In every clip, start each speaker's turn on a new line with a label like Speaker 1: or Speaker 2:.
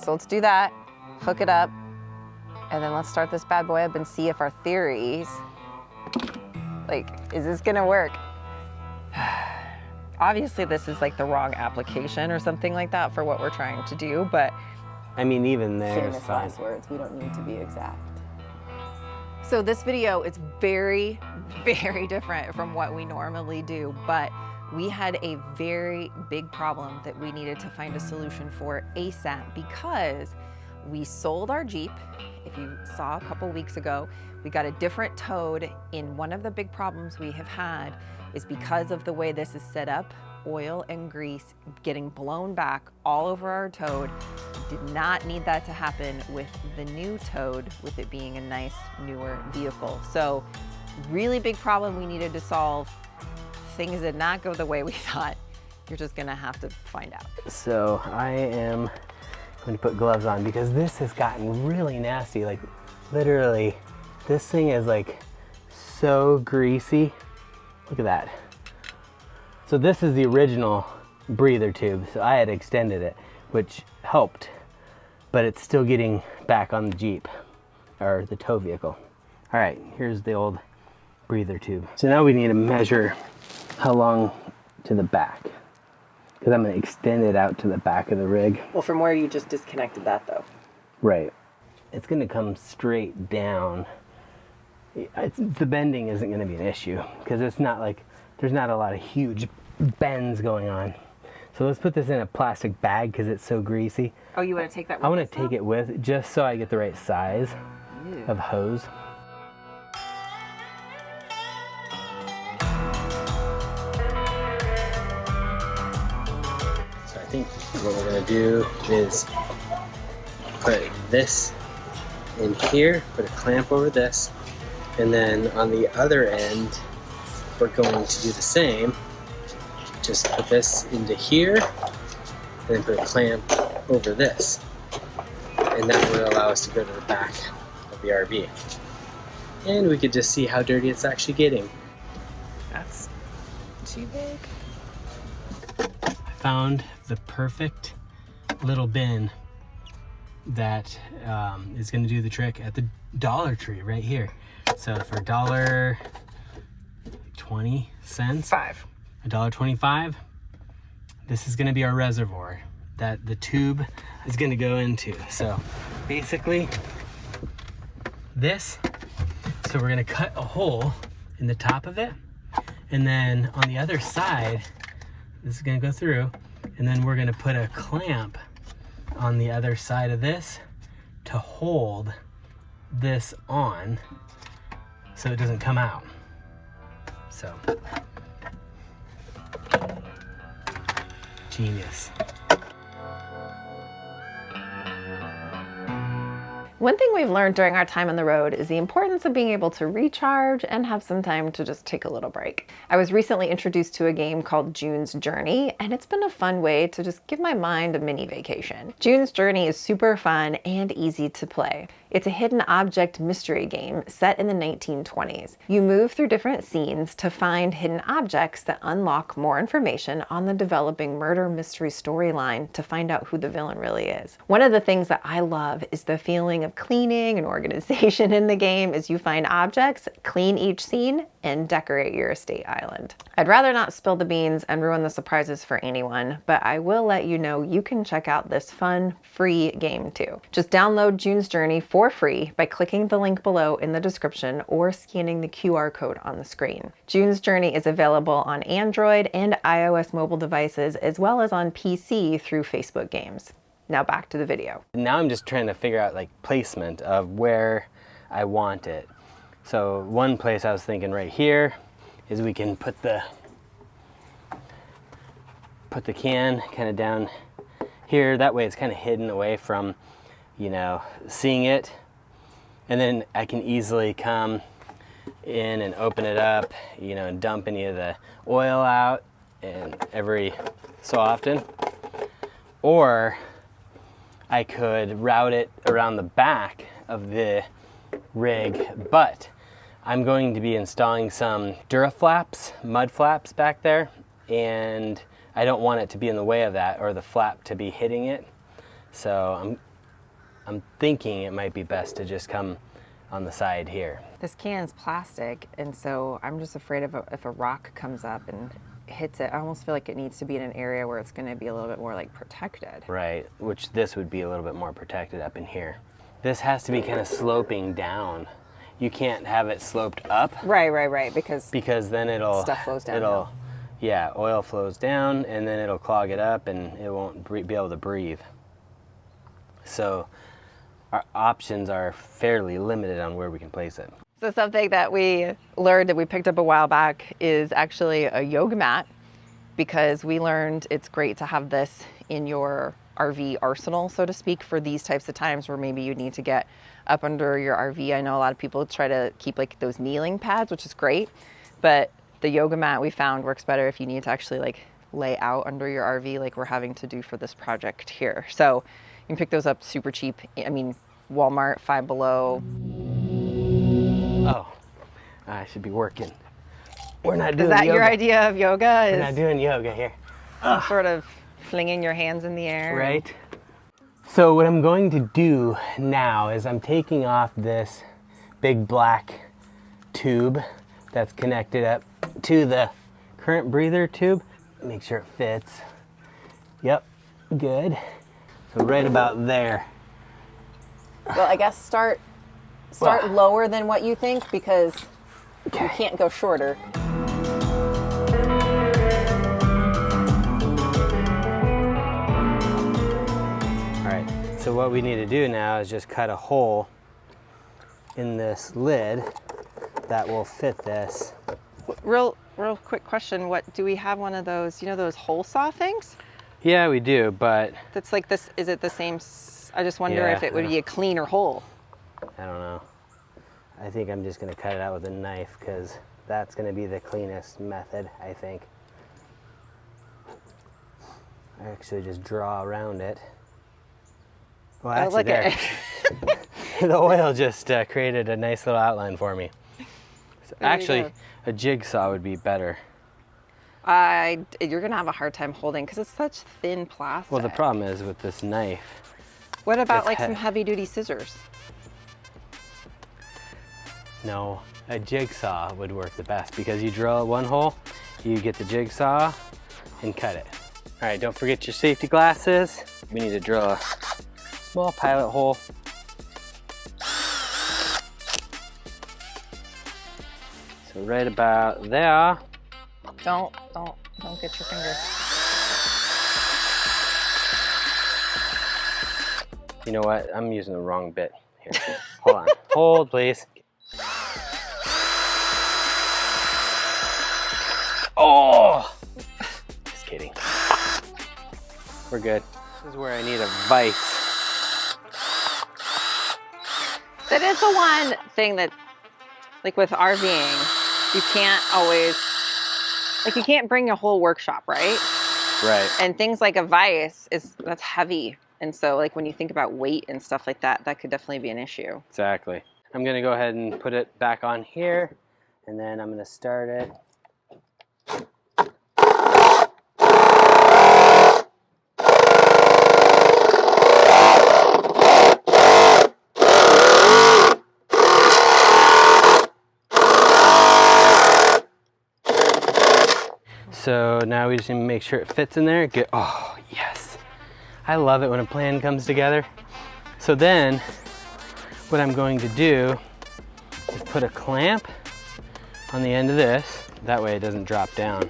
Speaker 1: So let's do that, hook it up, and then let's start this bad boy up and see if our theories, like, is this gonna work? Obviously this is like the wrong application or something like that for what we're trying to do, but
Speaker 2: I mean, even there,
Speaker 1: famous last words, we don't need to be exact. So this video is very, very different from what we normally do, but we had a very big problem that we needed to find a solution for ASAP because we sold our Jeep. If you saw a couple weeks ago, we got a different Toad. In one of the big problems we have had is because of the way this is set up, oil and grease getting blown back all over our Toad. Did not need that to happen with the new Toad, with it being a nice, newer vehicle. So really big problem we needed to solve. Things did not go the way we thought. You're just gonna have to find out.
Speaker 2: So I am going to put gloves on because this has gotten really nasty. Like literally, this thing is like so greasy. Look at that. So this is the original breather tube. So I had extended it, which helped, but it's still getting back on the Jeep or the tow vehicle. All right, here's the old breather tube. So now we need to measure how long to the back, because I'm gonna extend it out to the back of the rig.
Speaker 1: Well, from where you just disconnected that though.
Speaker 2: Right. It's gonna come straight down. The bending isn't gonna be an issue because it's not like, there's not a lot of huge bends going on. So let's put this in a plastic bag because it's so greasy.
Speaker 1: Oh, you want to take that with
Speaker 2: I want to take it with, just so I get the right size of hose. So I think what we're going to do is put this in here, put a clamp over this, and then on the other end we're going to do the same. Just put this into here and then put a clamp over this, and that will allow us to go to the back of the RV, and we could just see how dirty it's actually getting.
Speaker 1: That's too big.
Speaker 2: I found the perfect little bin that is going to do the trick at the Dollar Tree right here. So for $1.20, $1.25, this is going to be our reservoir that the tube is going to go into. So basically this, so we're going to cut a hole in the top of it, and then on the other side this is going to go through, and then we're going to put a clamp on the other side of this to hold this on so it doesn't come out. So genius.
Speaker 1: One thing we've learned during our time on the road is the importance of being able to recharge and have some time to just take a little break. I was recently introduced to a game called June's Journey, and it's been a fun way to just give my mind a mini vacation. June's Journey is super fun and easy to play. It's a hidden object mystery game set in the 1920s. You move through different scenes to find hidden objects that unlock more information on the developing murder mystery storyline to find out who the villain really is. One of the things that I love is the feeling of cleaning and organization in the game as you find objects, clean each scene, and decorate your estate island. I'd rather not spill the beans and ruin the surprises for anyone, but I will let you know you can check out this fun, free game too. Just download June's Journey for free by clicking the link below in the description or scanning the QR code on the screen. June's Journey is available on Android and iOS mobile devices, as well as on PC through Facebook Games. Now back to the video.
Speaker 2: Now I'm just trying to figure out like placement of where I want it. So one place I was thinking right here is we can put the can kind of down here. That way it's kind of hidden away from, you know, seeing it. And then I can easily come in and open it up, you know, and dump any of the oil out and every so often. Or I could route it around the back of the rig, but I'm going to be installing some Duraflaps, mud flaps back there, and I don't want it to be in the way of that or the flap to be hitting it. So I'm thinking it might be best to just come on the side here.
Speaker 1: This can is plastic, and so I'm just afraid of if a rock comes up and hits it, I almost feel like it needs to be in an area where it's going to be a little bit more like protected.
Speaker 2: Right, which this would be a little bit more protected up in here. This has to be kind of sloping down. You can't have it sloped up.
Speaker 1: Right, because
Speaker 2: then it'll
Speaker 1: stuff flows down.
Speaker 2: Yeah, oil flows down and then it'll clog it up and it won't be able to breathe. So our options are fairly limited on where we can place it.
Speaker 1: So something that we learned that we picked up a while back is actually a yoga mat, because we learned it's great to have this in your RV arsenal, so to speak, for these types of times where maybe you need to get up under your RV. I know a lot of people try to keep like those kneeling pads, which is great, but the yoga mat we found works better if you need to actually like lay out under your RV like we're having to do for this project here. So you can pick those up super cheap. I mean, Walmart, Five Below.
Speaker 2: Oh, I should be working. We're not doing yoga.
Speaker 1: Is that your idea of yoga?
Speaker 2: We're not doing yoga here.
Speaker 1: Some sort of flinging your hands in the air.
Speaker 2: Right. So what I'm going to do now is I'm taking off this big black tube that's connected up to the current breather tube. Make sure it fits. Yep, good. So right about there.
Speaker 1: Well, I guess start lower than what you think, because you can't go shorter.
Speaker 2: All right, so what we need to do now is just cut a hole in this lid that will fit this.
Speaker 1: Real quick question. What, do we have one of those, you know, those hole saw things?
Speaker 2: Yeah, we do, but
Speaker 1: That's like this, is it the same? I just wonder
Speaker 2: Yeah,
Speaker 1: if it would be a cleaner hole.
Speaker 2: I don't know. I think I'm just gonna cut it out with a knife because that's gonna be the cleanest method, I think. I actually just draw around it. Well, actually, there. The oil just created a nice little outline for me. So actually, a jigsaw would be better.
Speaker 1: You're gonna have a hard time holding because it's such thin plastic.
Speaker 2: Well, the problem is with this knife.
Speaker 1: What about like some heavy-duty scissors?
Speaker 2: No, a jigsaw would work the best because you drill one hole, you get the jigsaw and cut it. All right, don't forget your safety glasses. We need to drill a small pilot hole. So right about there.
Speaker 1: Don't get your finger.
Speaker 2: You know what? I'm using the wrong bit here. Hold on. Hold, please. Oh! Just kidding. We're good. This is where I need a vise.
Speaker 1: That is the one thing that, like with RVing, you can't always, like you can't bring your whole workshop, right?
Speaker 2: Right.
Speaker 1: And things like a vise that's heavy. And so like when you think about weight and stuff like that, that could definitely be an issue.
Speaker 2: Exactly. I'm gonna go ahead and put it back on here, and then I'm gonna start it. So now we just need to make sure it fits in there. Good. Oh, yes. I love it when a plan comes together. So then what I'm going to do is put a clamp on the end of this. That way it doesn't drop down.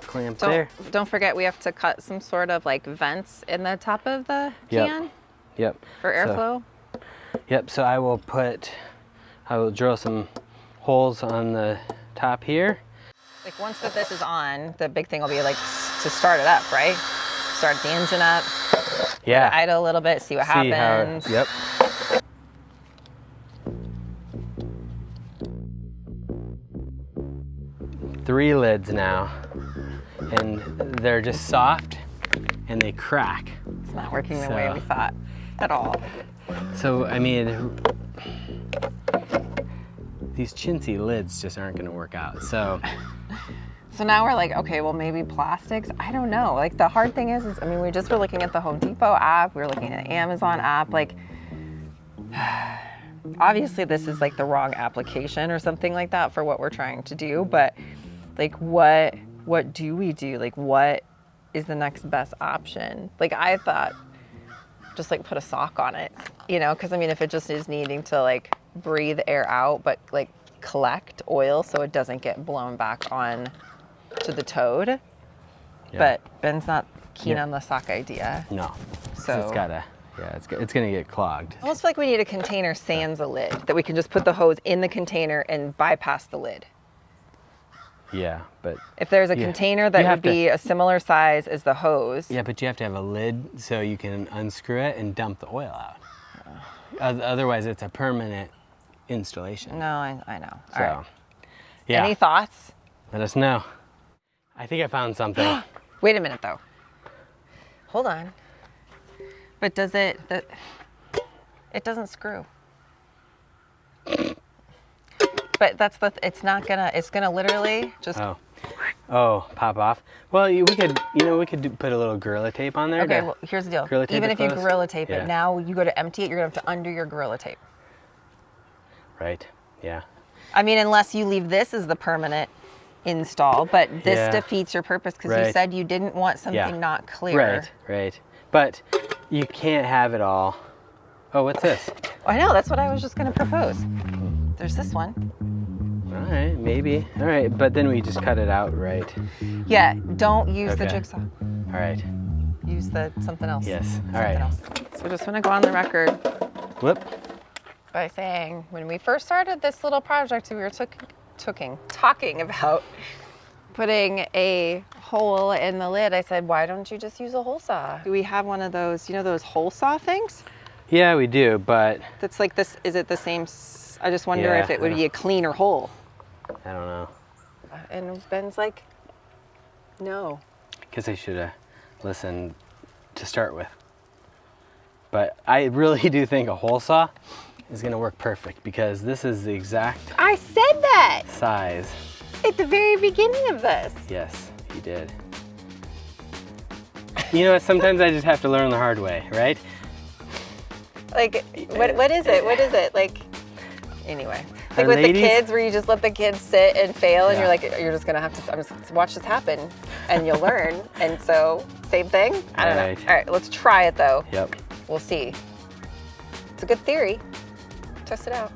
Speaker 2: Clamp there.
Speaker 1: Don't forget we have to cut some sort of like vents in the top of the can.
Speaker 2: Yep.
Speaker 1: For airflow.
Speaker 2: So I will drill some holes on the top here.
Speaker 1: Like once that this is on, the big thing will be like to start it up, right? Start the engine up.
Speaker 2: Yeah.
Speaker 1: Idle a little bit, see what happens.
Speaker 2: Yep. Three lids now, and they're just soft and they crack.
Speaker 1: It's not working the way we thought at all.
Speaker 2: So, I mean, these chintzy lids just aren't gonna work out. So
Speaker 1: So now we're like, okay, well maybe plastics. I don't know. Like the hard thing is I mean, we just were looking at the Home Depot app. We were looking at the Amazon app. Like, obviously this is like the wrong application or something like that for what we're trying to do. But like, what do we do? Like, what is the next best option? Like, I thought just like put a sock on it, you know? Because I mean, if it just is needing to like breathe air out, but like collect oil so it doesn't get blown back on to the toad. Yeah. But Ben's not keen on the sock idea.
Speaker 2: No.
Speaker 1: So
Speaker 2: it's gotta, it's gonna get clogged.
Speaker 1: I almost feel like we need a container sans a lid that we can just put the hose in the container and bypass the lid.
Speaker 2: Yeah, but
Speaker 1: if there's a container that would be a similar size as the hose.
Speaker 2: Yeah, but you have to have a lid so you can unscrew it and dump the oil out. Otherwise, it's a permanent installation.
Speaker 1: No, I know.
Speaker 2: So,
Speaker 1: all right.
Speaker 2: Yeah.
Speaker 1: Any thoughts?
Speaker 2: Let us know. I think I found something.
Speaker 1: Wait a minute, though. Hold on. But does it doesn't screw. But that's it's gonna literally just.
Speaker 2: Oh, pop off. Well, we could put a little Gorilla Tape on there.
Speaker 1: Okay, well, here's the deal. Even if you Gorilla Tape it, now you go to empty it, you're gonna have to undo your Gorilla Tape.
Speaker 2: Right, yeah.
Speaker 1: I mean, unless you leave this as the permanent install, but this defeats your purpose because you said you didn't want something not clear.
Speaker 2: Right. But you can't have it all. Oh, what's this?
Speaker 1: I know, that's what I was just gonna propose. There's this one.
Speaker 2: All right, maybe. All right, but then we just cut it out, right?
Speaker 1: Yeah, don't use the jigsaw.
Speaker 2: All right.
Speaker 1: Use something else.
Speaker 2: Yes, all right.
Speaker 1: Else. So I just want to go on the record.
Speaker 2: Whoop.
Speaker 1: By saying, when we first started this little project, we were talking about putting a hole in the lid. I said, why don't you just use a hole saw? Do we have one of those, those hole saw things?
Speaker 2: Yeah, we do, but...
Speaker 1: That's like this, is it the same? I just wonder if it would be a cleaner hole.
Speaker 2: I don't know.
Speaker 1: And Ben's like, no.
Speaker 2: Because I should have listened to start with. But I really do think a hole saw is going to work perfect because this is the exact
Speaker 1: I said that
Speaker 2: size.
Speaker 1: At the very beginning of this.
Speaker 2: Yes, you did. You know what? Sometimes I just have to learn the hard way, right?
Speaker 1: Like, what is it? What is it? Like, anyway. Like with the kids, where you just let the kids sit and fail, and you're like, you're just gonna have to. I'm just gonna watch this happen, and you'll learn. And so, same thing. I don't know. All right, let's try it though.
Speaker 2: Yep.
Speaker 1: We'll see. It's a good theory. Test it out.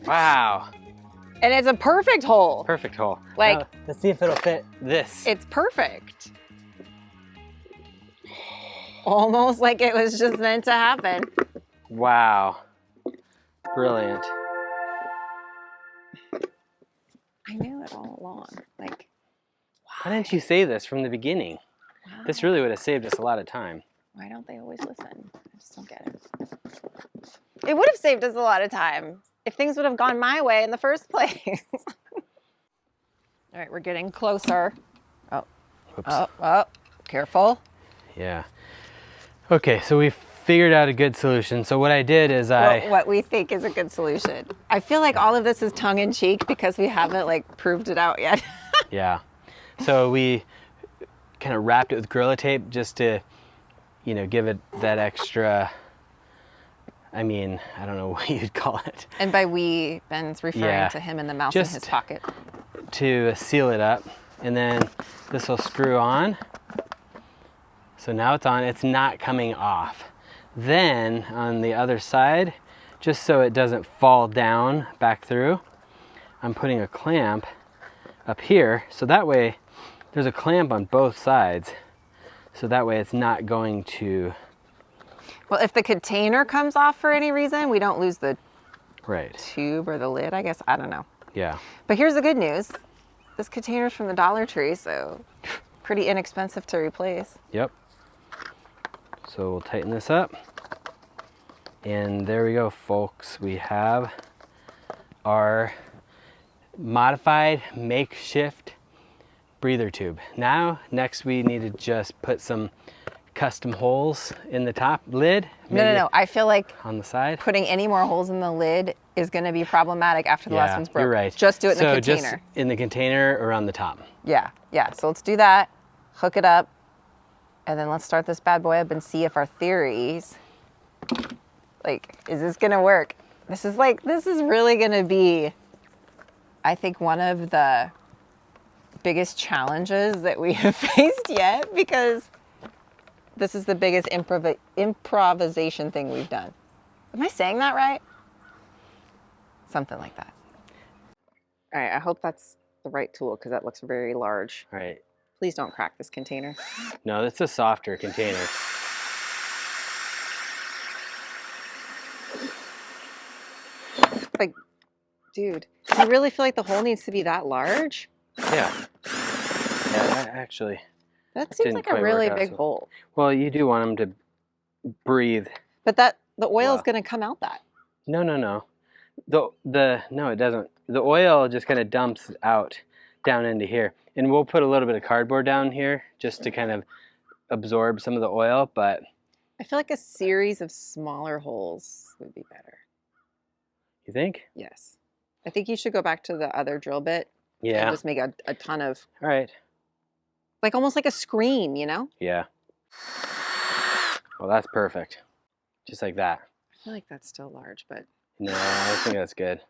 Speaker 2: Wow.
Speaker 1: And it's a perfect hole.
Speaker 2: Perfect hole.
Speaker 1: Like,
Speaker 2: now, let's see if it'll fit this.
Speaker 1: It's perfect. Almost like it was just meant to happen.
Speaker 2: Wow. Brilliant.
Speaker 1: I knew it all along. Like,
Speaker 2: why didn't you say this from the beginning? Wow. This really would have saved us a lot of time.
Speaker 1: Why don't they always listen? I just don't get it. It would have saved us a lot of time if things would have gone my way in the first place. All right, we're getting closer. Oh.
Speaker 2: Oops.
Speaker 1: Oh, careful.
Speaker 2: Yeah. Okay, so we figured out a good solution. So what I did is
Speaker 1: what we think is a good solution. I feel like all of this is tongue-in-cheek because we haven't like proved it out yet.
Speaker 2: Yeah. So we kind of wrapped it with Gorilla Tape just to, give it that extra, I mean, I don't know what you'd call it.
Speaker 1: And by we, Ben's referring to him and the mouse
Speaker 2: just
Speaker 1: in his pocket.
Speaker 2: To seal it up. And then this will screw on. So now it's on, it's not coming off. Then on the other side, just so it doesn't fall down back through, I'm putting a clamp up here. So that way, there's a clamp on both sides. So that way it's not going to...
Speaker 1: Well, if the container comes off for any reason, we don't lose the tube or the lid, I guess. I don't know.
Speaker 2: Yeah.
Speaker 1: But here's the good news. This container's from the Dollar Tree, so pretty inexpensive to replace.
Speaker 2: Yep. So we'll tighten this up. And there we go, folks. We have our modified makeshift breather tube. Now, next we need to just put some custom holes in the top lid.
Speaker 1: No. I feel like
Speaker 2: on the side.
Speaker 1: putting any more holes in the lid is going to be problematic after the last one's broke.
Speaker 2: You're right.
Speaker 1: Just do it in the container.
Speaker 2: Just in the container or on the top.
Speaker 1: Yeah. So let's do that. Hook it up. And then let's start this bad boy up and see if our theories, like, is this going to work? This is really going to be, I think, one of the biggest challenges that we have faced yet, because this is the biggest improvisation thing we've done. Am I saying that right? Something like that. All right, I hope that's the right tool because that looks very large.
Speaker 2: All right.
Speaker 1: Please don't crack this container.
Speaker 2: No, that's a softer container.
Speaker 1: Like, dude, do you really feel like the hole needs to be that large?
Speaker 2: Yeah. Yeah, actually.
Speaker 1: That seems like a really big hole.
Speaker 2: Well, you do want them to breathe.
Speaker 1: But the oil is going to come out that.
Speaker 2: No. No, it doesn't. The oil just kind of dumps out down into here. And we'll put a little bit of cardboard down here just to kind of absorb some of the oil, but
Speaker 1: I feel like a series of smaller holes would be better.
Speaker 2: You think?
Speaker 1: Yes. I think you should go back to the other drill bit.
Speaker 2: Yeah.
Speaker 1: And just make a ton of.
Speaker 2: All right.
Speaker 1: Like almost like a screen, you know?
Speaker 2: Yeah. Well, that's perfect. Just like that.
Speaker 1: I feel like that's still large, but.
Speaker 2: No, I think that's good.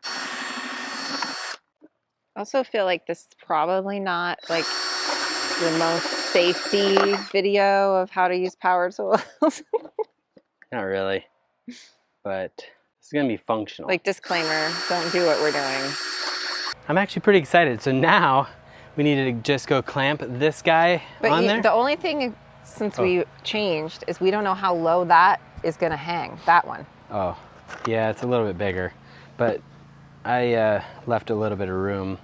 Speaker 1: I also feel like this is probably not like the most safety video of how to use power tools.
Speaker 2: Not really. But it's going to be functional.
Speaker 1: Like, disclaimer, don't do what we're doing.
Speaker 2: I'm actually pretty excited. So now we need to just go clamp this guy on there.
Speaker 1: The only thing since we changed is we don't know how low that is going to hang, that one.
Speaker 2: Oh, yeah, it's a little bit bigger. But I left a little bit of room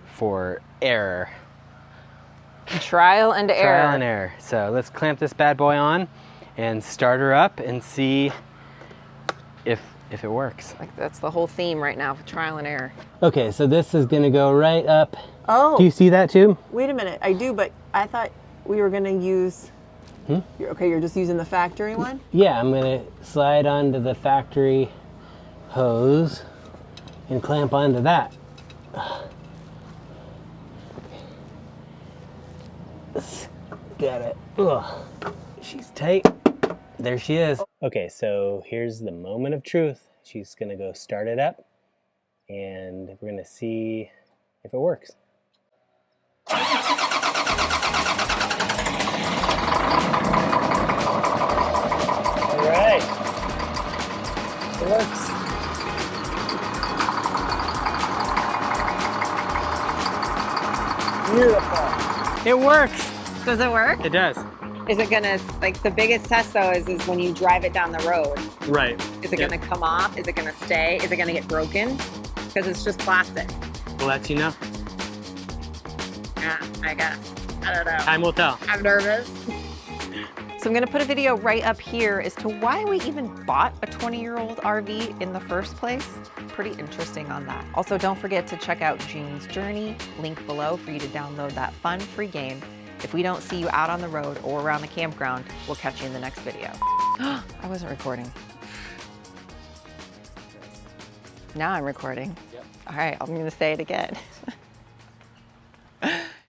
Speaker 2: for error.
Speaker 1: Trial and error.
Speaker 2: Trial and error. So let's clamp this bad boy on and start her up and see if it works.
Speaker 1: Like, that's the whole theme right now, trial and error.
Speaker 2: Okay, so this is gonna go right up.
Speaker 1: Oh.
Speaker 2: Do you see that too?
Speaker 1: Wait a minute, I do, but I thought we were gonna use, okay, you're just using the factory one?
Speaker 2: Yeah, I'm gonna slide onto the factory hose and clamp onto that. Got it. Ugh. She's tight. There she is. Okay, so here's the moment of truth. She's gonna go start it up and we're gonna see if it works. All right. It works. Beautiful. It works.
Speaker 1: Does it work?
Speaker 2: It does.
Speaker 1: Is it gonna, like, the biggest test though is when you drive it down the road.
Speaker 2: Right.
Speaker 1: Is it gonna come off? Is it gonna stay? Is it gonna get broken? Because it's just plastic.
Speaker 2: We'll let you know.
Speaker 1: Yeah, I guess. I don't know.
Speaker 2: Time will tell.
Speaker 1: I'm nervous. So I'm gonna put a video right up here as to why we even bought a 20-year-old RV in the first place. Pretty interesting on that. Also, don't forget to check out June's Journey, link below for you to download that fun free game. If we don't see you out on the road or around the campground, we'll catch you in the next video. I wasn't recording. Now I'm recording.
Speaker 2: Yep.
Speaker 1: All right, I'm gonna say it again.